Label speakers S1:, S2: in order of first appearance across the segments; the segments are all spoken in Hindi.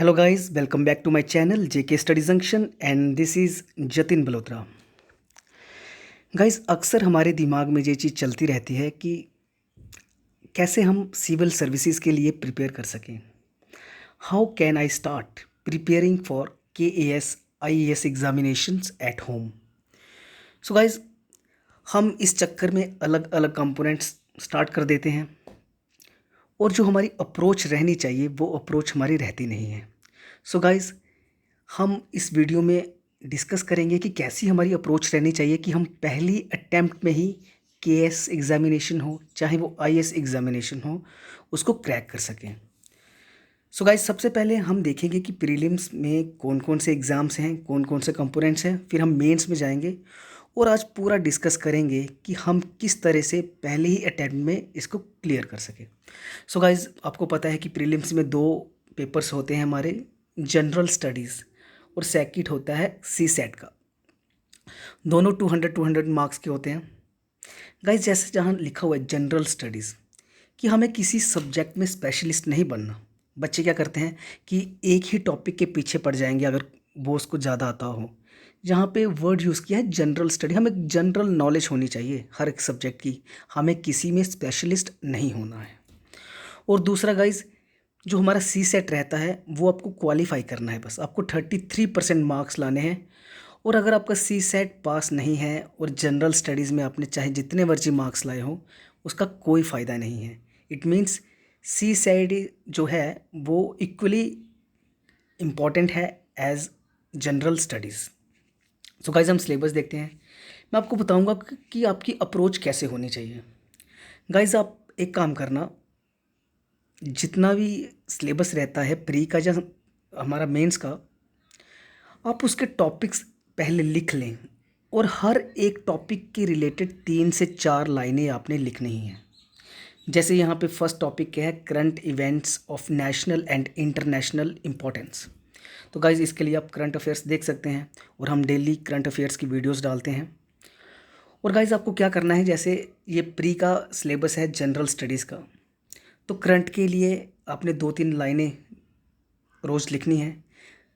S1: Hello guys, welcome back to my channel JK Study Junction and this is Jatin Balotra. Guys अक्सर हमारे दिमाग में ये चीज़ चलती रहती है कि कैसे हम सिविल सर्विसेज के लिए प्रिपेयर कर सकें। How can I start preparing for KAS IAS examinations at home. So guys हम इस चक्कर में अलग अलग कंपोनेंट्स स्टार्ट कर देते हैं और जो हमारी अप्रोच रहनी चाहिए वो अप्रोच हमारी रहती नहीं है। सो गाइस हम इस वीडियो में डिस्कस करेंगे कि कैसी हमारी अप्रोच रहनी चाहिए कि हम पहली अटैम्प्ट में ही KS एग्ज़ामिनेशन हो चाहे वो IAS एग्ज़ामिनेशन हो उसको क्रैक कर सकें। सो गाइस सबसे पहले हम देखेंगे कि प्रीलिम्स में कौन कौन से एग्ज़ाम्स हैं, कौन कौन से कंपोनेंट्स हैं, फिर हम मेंस में जाएंगे और आज पूरा डिस्कस करेंगे कि हम किस तरह से पहले ही अटैम्प्ट में इसको क्लियर कर सकें। सो गाइस आपको पता है कि प्रीलिम्स में दो पेपर्स होते हैं हमारे, जनरल स्टडीज़ और सेकंड होता है CSAT का। दोनों 200 मार्क्स के होते हैं। गाइस जैसे जहाँ लिखा हुआ है जनरल स्टडीज़ कि हमें किसी सब्जेक्ट में स्पेशलिस्ट नहीं बनना। बच्चे क्या करते हैं कि एक ही टॉपिक के पीछे पड़ जाएंगे अगर वो उसको ज़्यादा आता हो। जहाँ पे वर्ड यूज़ किया है जनरल स्टडी, हमें जनरल नॉलेज होनी चाहिए हर एक सब्जेक्ट की, हमें किसी में स्पेशलिस्ट नहीं होना है। और दूसरा गाइज जो हमारा CSAT रहता है वो आपको क्वालिफाई करना है, बस आपको 33% मार्क्स लाने हैं। और अगर आपका CSAT पास नहीं है और जनरल स्टडीज़ में आपने चाहे जितने मर्जी मार्क्स लाए हो उसका कोई फ़ायदा नहीं है। इट मीन्स CSAT जो है वो इक्वली इम्पॉर्टेंट है as general studies. So guys हम सिलेबस देखते हैं। मैं आपको बताऊंगा कि आपकी अप्रोच कैसे होनी चाहिए। गाइज आप एक काम करना, जितना भी सिलेबस रहता है प्री का या हमारा मेंस का, आप उसके टॉपिक्स पहले लिख लें और हर एक टॉपिक के रिलेटेड 3 से 4 लाइनें आपने लिखनी ही हैं। जैसे यहाँ पे फर्स्ट टॉपिक क्या है, current events of national and international importance. तो गाइज़ इसके लिए आप करंट अफेयर्स देख सकते हैं और हम डेली करंट अफेयर्स की वीडियोस डालते हैं। और गाइज़ आपको क्या करना है, जैसे ये प्री का सिलेबस है जनरल स्टडीज़ का, तो करंट के लिए आपने 2-3 लाइनें रोज़ लिखनी है।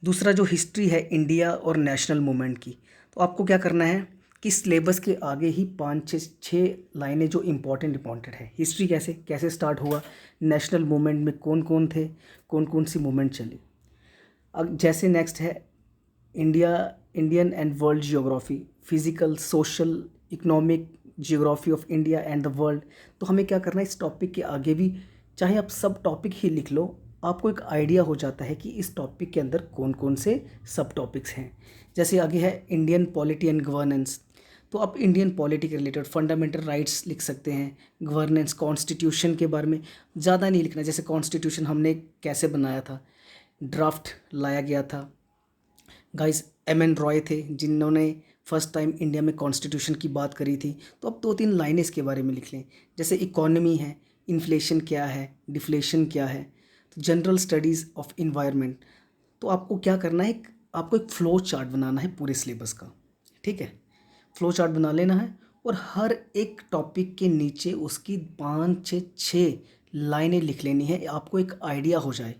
S1: दूसरा जो हिस्ट्री है इंडिया और नेशनल मूवमेंट की, तो आपको क्या करना है कि सिलेबस के आगे ही 5-6 लाइनें जो इम्पॉर्टेंट है। हिस्ट्री कैसे कैसे स्टार्ट हुआ, नेशनल मूवमेंट में कौन कौन थे, कौन कौन सी मूवमेंट चली। अब जैसे नेक्स्ट है Indian and world geography, physical social economic geography of India and the world. तो हमें क्या करना है, इस टॉपिक के आगे भी चाहे आप सब टॉपिक ही लिख लो, आपको एक आइडिया हो जाता है कि इस टॉपिक के अंदर कौन कौन से सब टॉपिक्स हैं। जैसे आगे है इंडियन पॉलिटी एंड गवर्नेंस, तो आप इंडियन पॉलिटी के रिलेटेड फंडामेंटल राइट्स लिख सकते हैं। गवर्नेंस, कॉन्स्टिट्यूशन के बारे में ज़्यादा नहीं लिखना, जैसे कॉन्स्टिट्यूशन हमने कैसे बनाया था, ड्राफ्ट लाया गया था। गाइस MN रॉय थे जिन्होंने फर्स्ट टाइम इंडिया में कॉन्स्टिट्यूशन की बात करी थी, तो अब 2-3 लाइनें इसके बारे में लिख लें। जैसे इकोनॉमी है, इन्फ्लेशन क्या है, डिफ्लेशन क्या है, तो जनरल स्टडीज़ ऑफ इन्वायरमेंट। तो आपको क्या करना है, आपको एक फ़्लो चार्ट बनाना है पूरे सिलेबस का, ठीक है। फ़्लो चार्ट बना लेना है और हर एक टॉपिक के नीचे उसकी 5-6 लाइनें लिख लेनी है, आपको एक आइडिया हो जाए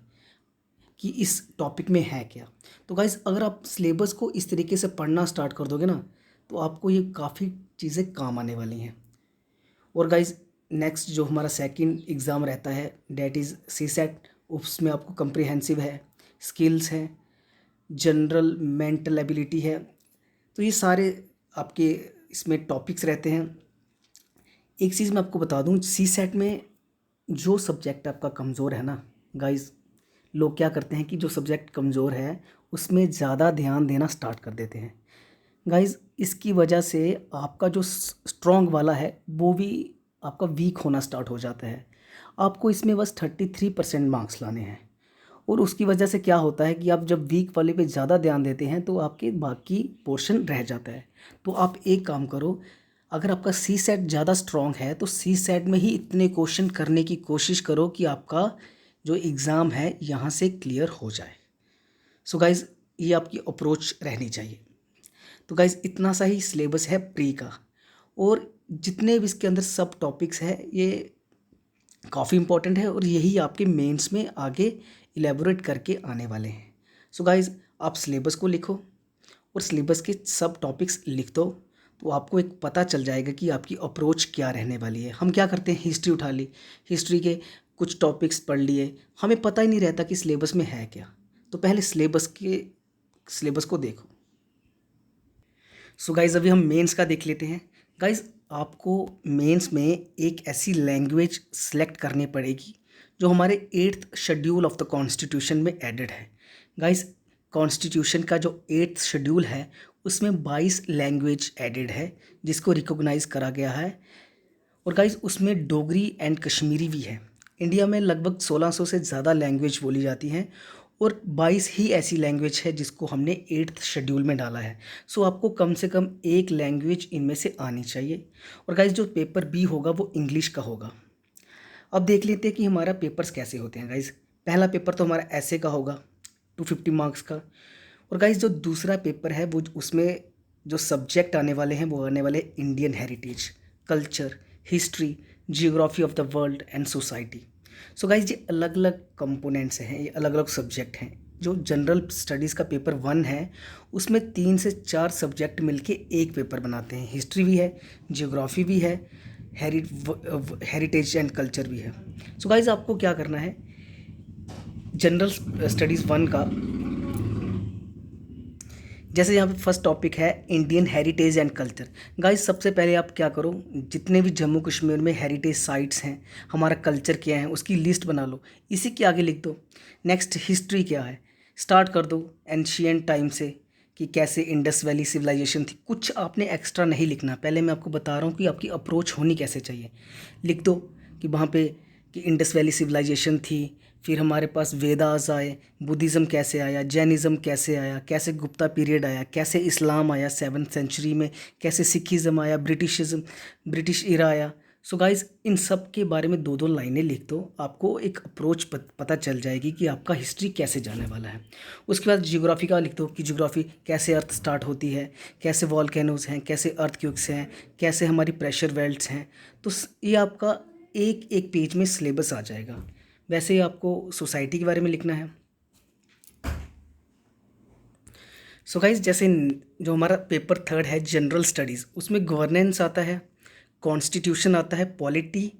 S1: कि इस टॉपिक में है क्या। तो गाइज़ अगर आप सिलेबस को इस तरीके से पढ़ना स्टार्ट कर दोगे ना, तो आपको ये काफ़ी चीज़ें काम आने वाली हैं। और गाइज़ नेक्स्ट जो हमारा सेकंड एग्ज़ाम रहता है डैट इज़ CSAT, उसमें आपको कंप्रिहेंसिव है, स्किल्स है, जनरल मेंटल एबिलिटी है। तो ये सारे आपके इसमें टॉपिक्स रहते हैं। एक चीज़ मैं आपको बता दूं, CSAT में जो सब्जेक्ट आपका कमज़ोर है ना गाइज़, लोग क्या करते हैं कि जो सब्जेक्ट कमज़ोर है उसमें ज़्यादा ध्यान देना स्टार्ट कर देते हैं। गाइज़ इसकी वजह से आपका जो स्ट्रॉन्ग वाला है वो भी आपका वीक होना स्टार्ट हो जाता है। आपको इसमें बस 33% मार्क्स लाने हैं और उसकी वजह से क्या होता है कि आप जब वीक वाले पे ज़्यादा ध्यान देते हैं तो आपके बाकी पोर्शन रह जाता है। तो आप एक काम करो, अगर आपका CSAT ज़्यादा स्ट्रॉन्ग है तो CSAT में ही इतने क्वेश्चन करने की कोशिश करो कि आपका जो एग्ज़ाम है यहाँ से क्लियर हो जाए। सो गाइज़ ये आपकी अप्रोच रहनी चाहिए। तो गाइज़ इतना सा ही सिलेबस है प्री का, और जितने भी इसके अंदर सब टॉपिक्स हैं ये काफ़ी इंपॉर्टेंट है और यही आपके मेंस में आगे इलेबोरेट करके आने वाले हैं। सो गाइज़, आप सिलेबस को लिखो और सिलेबस के सब टॉपिक्स लिख दो, तो आपको एक पता चल जाएगा कि आपकी अप्रोच क्या रहने वाली है। हम क्या करते हैं, हिस्ट्री उठा ली, हिस्ट्री के कुछ टॉपिक्स पढ़ लिए, हमें पता ही नहीं रहता कि सिलेबस में है क्या। तो पहले सिलेबस को देखो। सो गाइज़, अभी हम मेंस का देख लेते हैं। गाइज़, आपको मेंस में एक ऐसी लैंग्वेज सेलेक्ट करनी पड़ेगी जो हमारे 8th schedule of the constitution में एडेड है। गाइज़, कॉन्स्टिट्यूशन का जो 8th शेड्यूल है उसमें 22 लैंग्वेज एडेड है जिसको रिकॉग्नाइज करा गया है। और गाइज़, उसमें डोगरी एंड कश्मीरी भी है। इंडिया में लगभग 1600 से ज़्यादा लैंग्वेज बोली जाती हैं और 22 ही ऐसी लैंग्वेज है जिसको हमने 8th शेड्यूल में डाला है। सो आपको कम से कम एक लैंग्वेज इनमें से आनी चाहिए। और गाइज़, जो पेपर बी होगा वो इंग्लिश का होगा। अब देख लेते हैं कि हमारा पेपर्स कैसे होते हैं। गाइज़, पहला पेपर तो हमारा ऐसे का होगा 250 मार्क्स का। और गाइज़, जो दूसरा पेपर है वो उसमें जो सब्जेक्ट आने वाले हैं वो आने वाले Indian heritage, culture, history, geography of the world and society. So guys, ये अलग अलग कंपोनेंट्स हैं, ये अलग अलग सब्जेक्ट हैं। जो जनरल स्टडीज़ का पेपर 1 है उसमें 3 से 4 सब्जेक्ट मिलके एक पेपर बनाते हैं। हिस्ट्री भी है, जियोग्राफी भी है, हेरिटेज एंड कल्चर भी है। सो गाइज़, आपको क्या करना है, जनरल स्टडीज़ 1 का जैसे यहाँ पे फर्स्ट टॉपिक है Indian heritage and culture. Guys, सबसे पहले आप क्या करो, जितने भी जम्मू कश्मीर में हेरिटेज साइट्स हैं, हमारा कल्चर क्या है उसकी लिस्ट बना लो, इसी के आगे लिख दो। नेक्स्ट, हिस्ट्री क्या है, स्टार्ट कर दो एंशियंट टाइम से कि कैसे इंडस वैली सिविलाइजेशन थी। कुछ आपने एक्स्ट्रा नहीं लिखना, पहले मैं आपको बता रहा हूँ कि आपकी अप्रोच होनी कैसे चाहिए। लिख दो कि वहाँ पे कि इंडस वैली सिविलाइजेशन थी, फिर हमारे पास वेदास आए, बुद्धिज़्म कैसे आया, जैनिज़्म कैसे आया, कैसे गुप्ता पीरियड आया, कैसे इस्लाम आया 7th सेंचुरी में, कैसे सिखिज़्म आया, ब्रिटिश इरा आया। सो गाइज़, इन सब के बारे में 2-2 लाइनें लिख दो, आपको एक अप्रोच पता चल जाएगी कि आपका हिस्ट्री कैसे जाने वाला है। उसके बाद जियोग्राफी का लिख दो कि जियोग्राफी कैसे अर्थ स्टार्ट होती है, कैसे वॉल्केनोज़ हैं, कैसे अर्थक्वेक्स हैं, कैसे हमारी प्रेशर बेल्ट्स हैं। तो ये आपका एक एक पेज में सिलेबस आ जाएगा। वैसे ही आपको सोसाइटी के बारे में लिखना है। सो गाइज, जैसे जो हमारा पेपर 3 है जनरल स्टडीज़, उसमें गवर्नेंस आता है, कॉन्स्टिट्यूशन आता है, polity,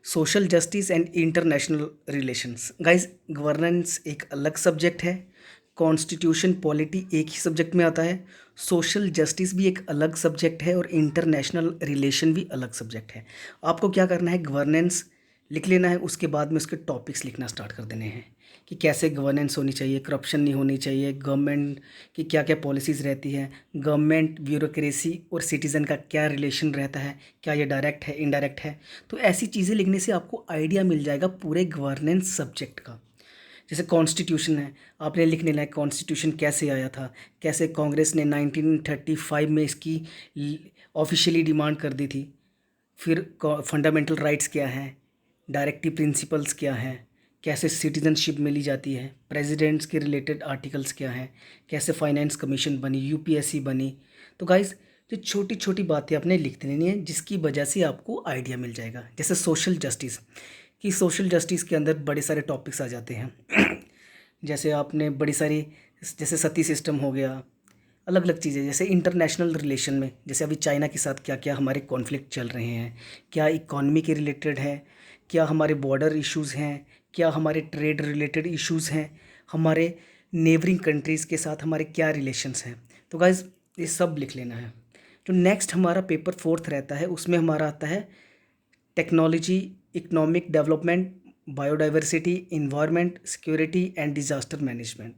S1: social justice and international relations. Guys, governance एक अलग सब्जेक्ट है, कॉन्स्टिट्यूशन पॉलिटी एक ही सब्जेक्ट में आता है, सोशल जस्टिस भी एक अलग सब्जेक्ट है और इंटरनेशनल रिलेशन भी अलग सब्जेक्ट है। आपको क्या करना है, गवर्नेंस लिख लेना है, उसके बाद में उसके टॉपिक्स लिखना स्टार्ट कर देने हैं कि कैसे गवर्नेंस होनी चाहिए, करप्शन नहीं होनी चाहिए, गवर्नमेंट की क्या क्या पॉलिसीज़ रहती हैं, गवर्नमेंट, ब्यूरोक्रेसी और सिटीज़न का क्या रिलेशन रहता है, क्या ये डायरेक्ट है, इनडायरेक्ट है। तो ऐसी चीज़ें लिखने से आपको आइडिया मिल जाएगा पूरे गवर्नेंस सब्जेक्ट का। जैसे कॉन्स्टिट्यूशन है, आपने लिख लेना है कॉन्स्टिट्यूशन कैसे आया था, कैसे कांग्रेस ने 1935 में इसकी ऑफिशियली डिमांड कर दी थी, फिर फंडामेंटल राइट्स क्या हैं, डायरेक्टिव प्रिंसिपल्स क्या हैं, कैसे सिटीजनशिप मिली जाती है, प्रेसिडेंट्स के रिलेटेड आर्टिकल्स क्या हैं, कैसे फाइनेंस कमीशन बनी, यूपीएससी बनी। तो गाइस, जो छोटी छोटी बातें आपने लिख देनी है जिसकी वजह से आपको आइडिया मिल जाएगा। जैसे सोशल जस्टिस, कि सोशल जस्टिस के अंदर बड़े सारे टॉपिक्स आ जाते हैं जैसे आपने बड़ी सारी, जैसे सती सिस्टम हो गया, अलग अलग चीज़ें। जैसे इंटरनेशनल रिलेशन में, जैसे अभी चाइना के साथ क्या क्या हमारे कॉन्फ्लिक्ट चल रहे हैं, क्या इकॉनमी के रिलेटेड है, क्या हमारे बॉर्डर इश्यूज़ हैं, क्या हमारे ट्रेड रिलेटेड इश्यूज़ हैं, हमारे नेबरिंग कंट्रीज़ के साथ हमारे क्या रिलेशंस हैं। तो गाइज़, ये सब लिख लेना है। जो नेक्स्ट हमारा पेपर 4th रहता है उसमें हमारा आता है technology, economic development, biodiversity, environment, security and disaster management.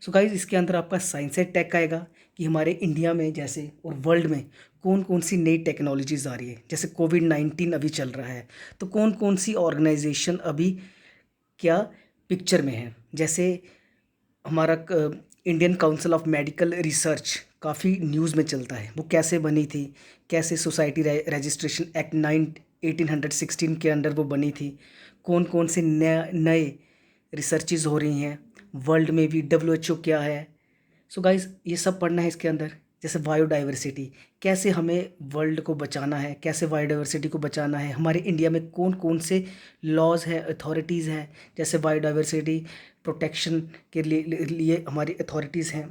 S1: So guys, इसके अंदर आपका साइंस एंड टेक आएगा कि हमारे इंडिया में जैसे और वर्ल्ड में कौन कौन सी नई टेक्नोलॉजीज़ आ रही है। जैसे कोविड-19 अभी चल रहा है, तो कौन कौन सी ऑर्गेनाइजेशन अभी क्या पिक्चर में है। जैसे हमारा Indian council of medical research काफ़ी न्यूज़ में चलता है, वो कैसे बनी थी, कैसे सोसाइटी रजिस्ट्रेशन एक्ट 1816 के अंडर वो बनी थी, कौन कौन से नए रिसर्चेज हो रही हैं, वर्ल्ड में भी WHO क्या है। सो गाइज, ये सब पढ़ना है इसके अंदर। जैसे बायोडाइवर्सिटी, कैसे हमें वर्ल्ड को बचाना है, कैसे बायोडाइवर्सिटी को बचाना है, हमारे इंडिया में कौन कौन से लॉज हैं, अथॉरिटीज़ हैं, जैसे बायोडाइवर्सिटी प्रोटेक्शन के लिए हमारी अथॉरिटीज़ हैं,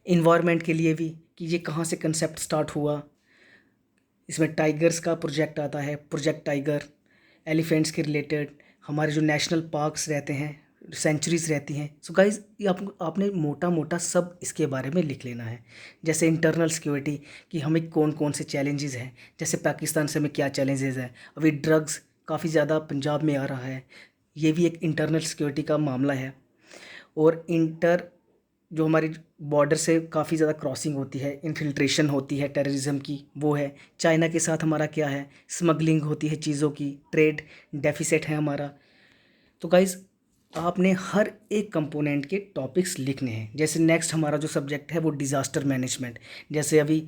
S1: इन्वायरमेंट के लिए भी कि ये कहाँ से कंसेप्ट स्टार्ट हुआ। इसमें टाइगर्स का प्रोजेक्ट आता है, प्रोजेक्ट टाइगर, एलिफेंट्स के रिलेटेड, हमारे जो नेशनल पार्क्स रहते हैं, सेंचुरीज रहती हैं। सो गाइज ये आपने मोटा मोटा सब इसके बारे में लिख लेना है। जैसे इंटरनल सिक्योरिटी कि हमें कौन कौन से चैलेंजेस हैं, जैसे पाकिस्तान से हमें क्या चैलेंजेस हैं, अभी ड्रग्स काफ़ी ज़्यादा पंजाब में आ रहा है, ये भी एक इंटरनल सिक्योरिटी का मामला है। और जो हमारी बॉर्डर से काफ़ी ज़्यादा क्रॉसिंग होती है, इन्फिल्ट्रेशन होती है टेररिज्म की, वो है। चाइना के साथ हमारा क्या है, स्मगलिंग होती है चीज़ों की, ट्रेड डेफिसिट है हमारा। तो गाइज़ आपने हर एक कंपोनेंट के टॉपिक्स लिखने हैं। जैसे नेक्स्ट हमारा जो सब्जेक्ट है वो डिज़ास्टर मैनेजमेंट, जैसे अभी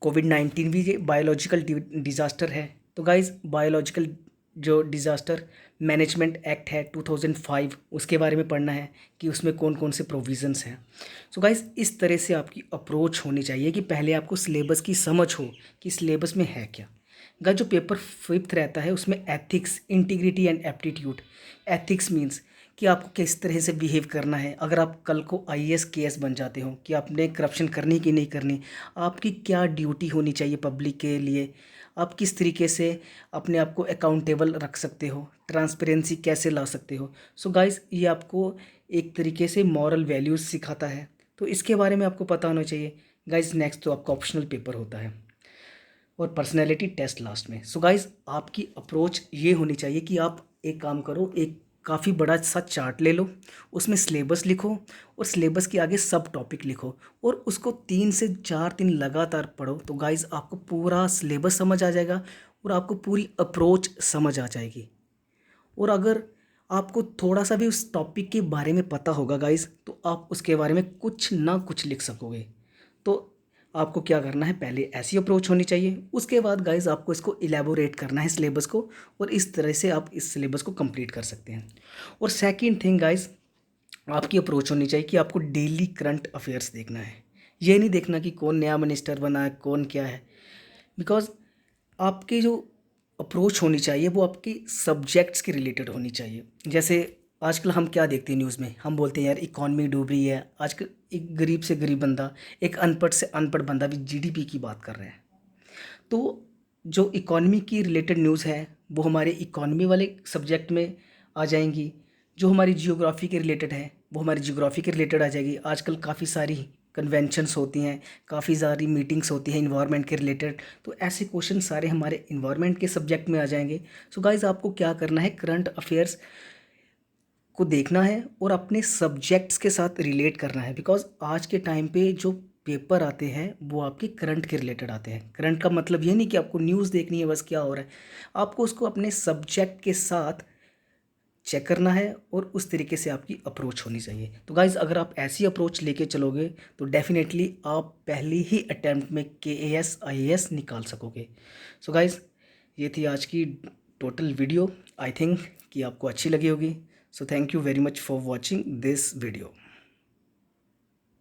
S1: कोविड-19 भी ये बायोलॉजिकल डिज़ास्टर है। तो गाइज़ बायोलॉजिकल जो डिज़ास्टर मैनेजमेंट एक्ट है 2005, उसके बारे में पढ़ना है कि उसमें कौन कौन से प्रोविज़न्स हैं। सो गाइज़ इस तरह से आपकी अप्रोच होनी चाहिए कि पहले आपको सिलेबस की समझ हो कि सिलेबस में है क्या। गाइस जो पेपर 5th रहता है उसमें ethics, integrity and aptitude. Ethics means कि आपको किस तरह से बिहेव करना है, अगर आप कल को आईएएस केएस बन जाते हो, कि आपने करप्शन करनी कि नहीं करनी, आपकी क्या ड्यूटी होनी चाहिए पब्लिक के लिए, आप किस तरीके से अपने आप को अकाउंटेबल रख सकते हो, ट्रांसपेरेंसी कैसे ला सकते हो। सो गाइस ये आपको एक तरीके से मॉरल वैल्यूज़ सिखाता है, तो इसके बारे में आपको पता होना चाहिए। गाइस नेक्स्ट तो आपका ऑप्शनल पेपर होता है और पर्सनैलिटी टेस्ट लास्ट में। सो गाइज आपकी अप्रोच ये होनी चाहिए कि आप एक काम करो, एक काफ़ी बड़ा सा चार्ट ले लो, उसमें सिलेबस लिखो और सिलेबस के आगे सब टॉपिक लिखो और उसको 3 से 4 दिन लगातार पढ़ो। तो गाइज आपको पूरा सिलेबस समझ आ जाएगा और आपको पूरी अप्रोच समझ आ जाएगी। और अगर आपको थोड़ा सा भी उस टॉपिक के बारे में पता होगा गाइज, तो आप उसके बारे में कुछ ना कुछ लिख सकोगे। तो आपको क्या करना है, पहले ऐसी अप्रोच होनी चाहिए, उसके बाद गाइज आपको इसको इलेबोरेट करना है सिलेबस को, और इस तरह से आप इस सिलेबस को कंप्लीट कर सकते हैं। और सेकंड थिंग गाइज आपकी अप्रोच होनी चाहिए कि आपको डेली करंट अफेयर्स देखना है। ये नहीं देखना कि कौन नया मिनिस्टर बना है, कौन क्या है, बिकॉज आपकी जो अप्रोच होनी चाहिए वो आपकी सब्जेक्ट्स के रिलेटेड होनी चाहिए। जैसे आजकल हम क्या देखते हैं न्यूज़ में, हम बोलते हैं यार इकॉनमी डूब रही है। आजकल एक गरीब से गरीब बंदा, एक अनपढ़ से अनपढ़ बंदा भी जीडीपी की बात कर रहे हैं। तो जो इकॉनमी की रिलेटेड न्यूज़ है वो हमारे इकॉनमी वाले सब्जेक्ट में आ जाएंगी, जो हमारी जियोग्राफी के रिलेटेड है वो हमारी जियोग्राफी के रिलेटेड आ जाएगी। आजकल काफ़ी सारी कन्वेंशंस होती हैं, काफ़ी सारी मीटिंग्स होती हैं इन्वायरमेंट के रिलेटेड, तो ऐसे क्वेश्चन सारे हमारे इन्वायरमेंट के सब्जेक्ट में आ जाएंगे। सो गाइज आपको क्या करना है, करंट अफेयर्स को देखना है और अपने सब्जेक्ट्स के साथ रिलेट करना है, बिकॉज आज के टाइम पे जो पेपर आते हैं वो आपके करंट के रिलेटेड आते हैं। करंट का मतलब ये नहीं कि आपको न्यूज़ देखनी है बस क्या हो रहा है, आपको उसको अपने सब्जेक्ट के साथ चेक करना है और उस तरीके से आपकी अप्रोच होनी चाहिए। तो गाइज़ अगर आप ऐसी अप्रोच लेके चलोगे तो डेफिनेटली आप पहली ही अटैम्प्ट में केएएस आईएएस निकाल सकोगे। सो गाइज़ ये थी आज की टोटल वीडियो, आई थिंक कि आपको अच्छी लगी होगी। So thank you very much for watching this video.